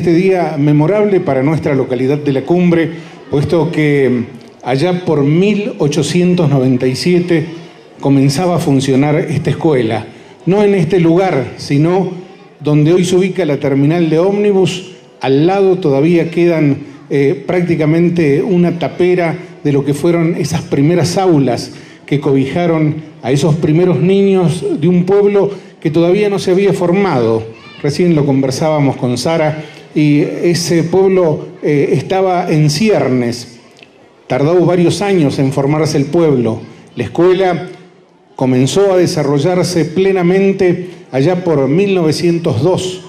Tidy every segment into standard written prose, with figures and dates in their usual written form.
este día memorable para nuestra localidad de La Cumbre, puesto que allá por 1897 comenzaba a funcionar esta escuela. No en este lugar, sino donde hoy se ubica la terminal de ómnibus. Al lado todavía quedan prácticamente una tapera de lo que fueron esas primeras aulas que cobijaron a esos primeros niños de un pueblo que todavía no se había formado. Recién lo conversábamos con Sara y ese pueblo estaba en ciernes. Tardó varios años en formarse el pueblo. La escuela comenzó a desarrollarse plenamente allá por 1902.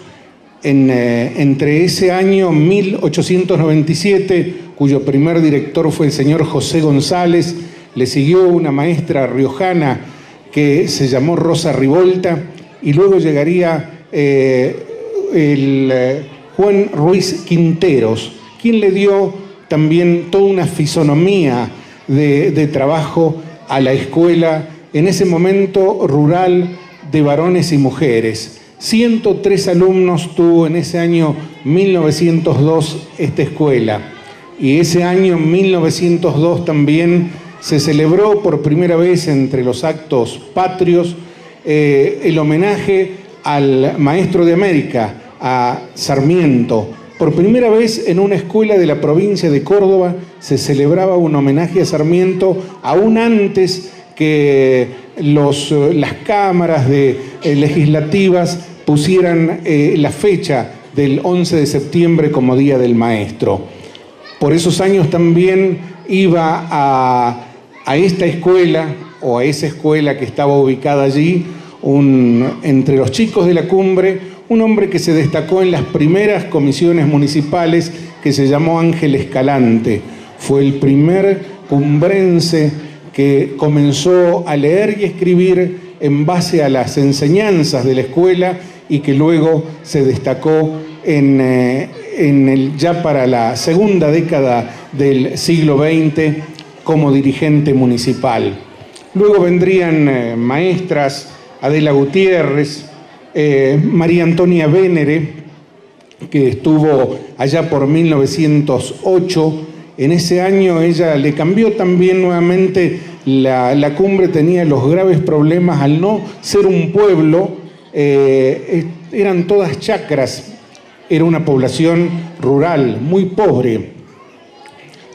Entre ese año 1897, cuyo primer director fue el señor José González, le siguió una maestra riojana que se llamó Rosa Rivolta, y luego llegaría Juan Ruiz Quinteros, quien le dio también toda una fisonomía de trabajo a la escuela, en ese momento rural de varones y mujeres. 103 alumnos tuvo en ese año 1902 esta escuela, y ese año 1902 también se celebró por primera vez entre los actos patrios el homenaje al maestro de América, a Sarmiento. Por primera vez en una escuela de la provincia de Córdoba se celebraba un homenaje a Sarmiento, aún antes que las cámaras legislativas pusieran la fecha del 11 de septiembre como Día del Maestro. Por esos años también iba a esta escuela, o a esa escuela que estaba ubicada allí, entre los chicos de La Cumbre, un hombre que se destacó en las primeras comisiones municipales, que se llamó Ángel Escalante. Fue el primer cumbrense que comenzó a leer y escribir en base a las enseñanzas de la escuela, y que luego se destacó ya para la segunda década del siglo XX como dirigente municipal. Luego vendrían maestras Adela Gutiérrez, María Antonia Vénere, que estuvo allá por 1908. En ese año ella le cambió también nuevamente. La Cumbre tenía los graves problemas al no ser un pueblo, eran todas chacras, era una población rural, muy pobre,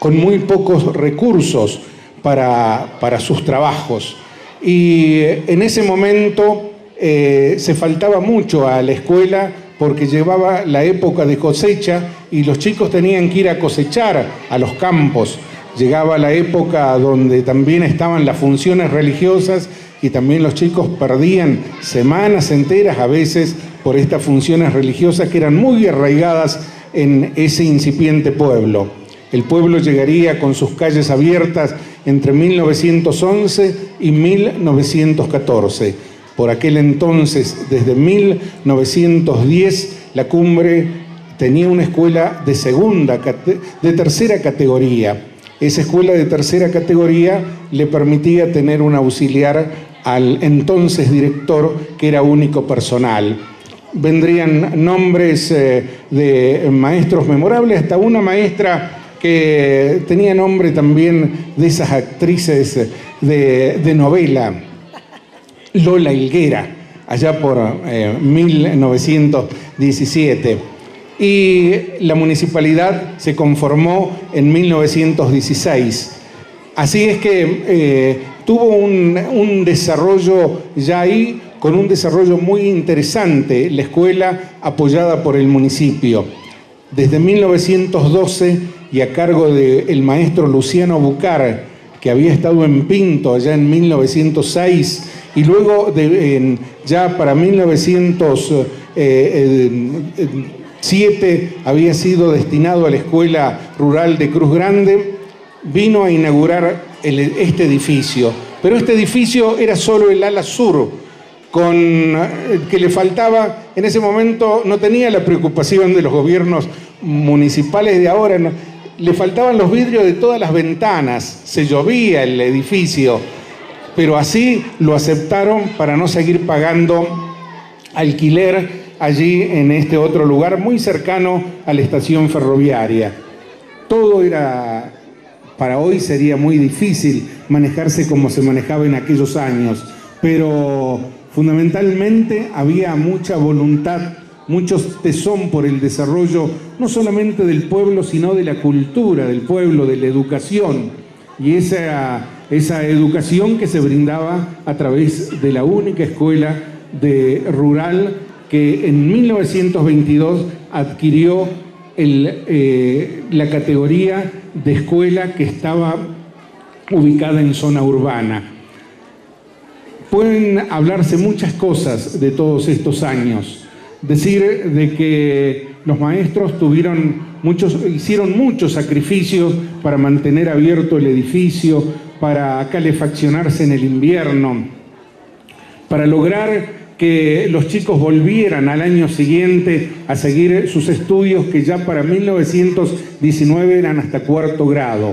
con muy pocos recursos para sus trabajos. Y en ese momento se faltaba mucho a la escuela porque llevaba la época de cosecha y los chicos tenían que ir a cosechar a los campos. Llegaba la época donde también estaban las funciones religiosas y también los chicos perdían semanas enteras a veces por estas funciones religiosas que eran muy arraigadas en ese incipiente pueblo. El pueblo llegaría con sus calles abiertas entre 1911 y 1914. Por aquel entonces, desde 1910, La Cumbre tenía una escuela de tercera categoría. Esa escuela de tercera categoría le permitía tener un auxiliar al entonces director, que era único personal. Vendrían nombres de maestros memorables, hasta una maestra que tenía nombre también de esas actrices de novela, Lola Higuera, allá por 1917. Y la municipalidad se conformó en 1916. Así es que tuvo un desarrollo ya ahí, con un desarrollo muy interesante, la escuela apoyada por el municipio. Desde 1912, y a cargo del maestro Luciano Bucar, que había estado en Pinto allá en 1906, y luego ya para 1907 había sido destinado a la Escuela Rural de Cruz Grande, vino a inaugurar este edificio. Pero este edificio era solo el ala sur, que le faltaba, en ese momento no tenía la preocupación de los gobiernos municipales de ahora, no, le faltaban los vidrios de todas las ventanas, se llovía el edificio, pero así lo aceptaron para no seguir pagando alquiler allí en este otro lugar muy cercano a la estación ferroviaria. Todo era, para hoy sería muy difícil manejarse como se manejaba en aquellos años, pero fundamentalmente había mucha voluntad, mucho tesón por el desarrollo, no solamente del pueblo, sino de la cultura del pueblo, de la educación. Y esa educación que se brindaba a través de la única escuela rural que en 1922 adquirió la categoría de escuela que estaba ubicada en zona urbana. Pueden hablarse muchas cosas de todos estos años. Decir de que los maestros hicieron muchos sacrificios para mantener abierto el edificio, para calefaccionarse en el invierno, para lograr que los chicos volvieran al año siguiente a seguir sus estudios, que ya para 1919 eran hasta cuarto grado.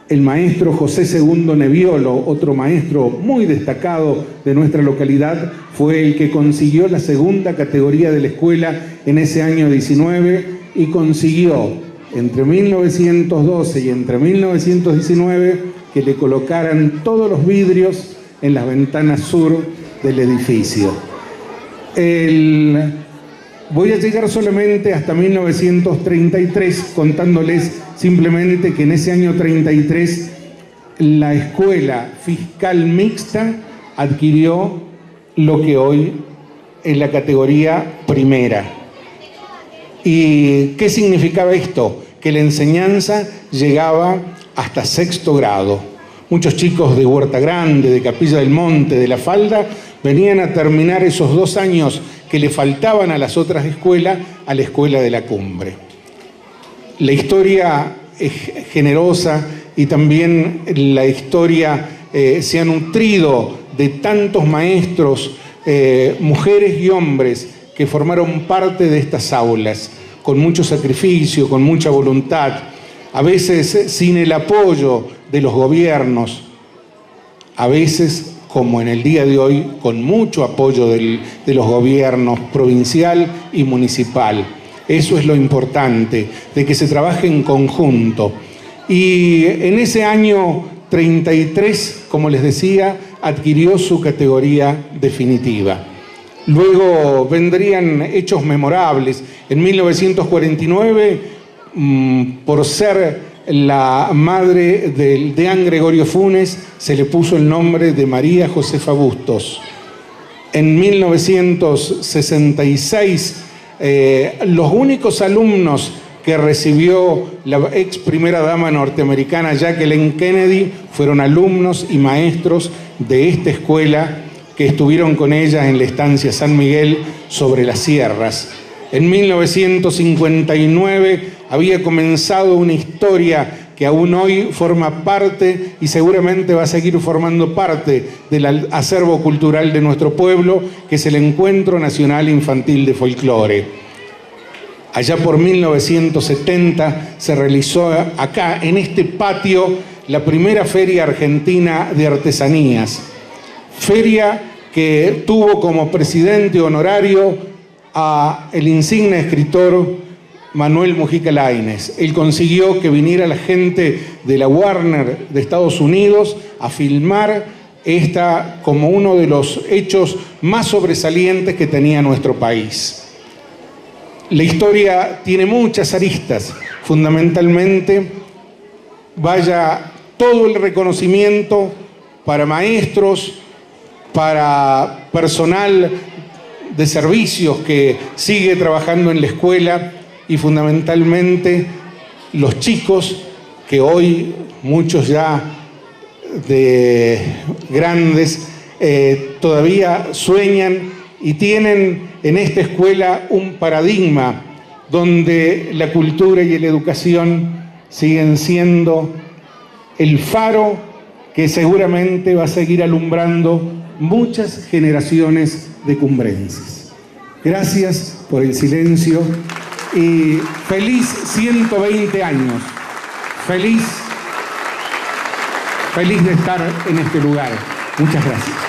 El maestro José II Neviolo, otro maestro muy destacado de nuestra localidad, fue el que consiguió la segunda categoría de la escuela en ese año 19 y consiguió entre 1912 y entre 1919 que le colocaran todos los vidrios en las ventanas sur del edificio. Voy a llegar solamente hasta 1933 contándoles simplemente que en ese año 33 la escuela fiscal mixta adquirió lo que hoy es la categoría primera. ¿Y qué significaba esto? Que la enseñanza llegaba hasta sexto grado. Muchos chicos de Huerta Grande, de Capilla del Monte, de La Falda, venían a terminar esos 2 años que le faltaban a las otras escuelas, a la escuela de la Cumbre. La historia es generosa y también la historia se ha nutrido de tantos maestros, mujeres y hombres que formaron parte de estas aulas, con mucho sacrificio, con mucha voluntad, a veces sin el apoyo de los gobiernos, a veces, como en el día de hoy, con mucho apoyo de los gobiernos provincial y municipal. Eso es lo importante, de que se trabaje en conjunto. Y en ese año 33, como les decía, adquirió su categoría definitiva. Luego vendrían hechos memorables. En 1949, por ser la madre del deán Gregorio Funes, se le puso el nombre de María Josefa Bustos. En 1966, los únicos alumnos que recibió la ex primera dama norteamericana Jacqueline Kennedy fueron alumnos y maestros de esta escuela que estuvieron con ella en la estancia San Miguel sobre las sierras. En 1959 había comenzado una historia que aún hoy forma parte y seguramente va a seguir formando parte del acervo cultural de nuestro pueblo, que es el Encuentro Nacional Infantil de Folclore. Allá por 1970 se realizó acá, en este patio, la primera Feria Argentina de Artesanías. Feria que tuvo como presidente honorario a el insigne escritor Manuel Mujica Lainez. Él consiguió que viniera la gente de la Warner de Estados Unidos a filmar esta como uno de los hechos más sobresalientes que tenía nuestro país. La historia tiene muchas aristas. Fundamentalmente, vaya todo el reconocimiento para maestros, para personal de servicios que sigue trabajando en la escuela y fundamentalmente los chicos que hoy, muchos ya de grandes, todavía sueñan y tienen en esta escuela un paradigma donde la cultura y la educación siguen siendo el faro que seguramente va a seguir alumbrando muchas generaciones de cumbrenses. Gracias por el silencio y feliz 120 años. Feliz de estar en este lugar. Muchas gracias.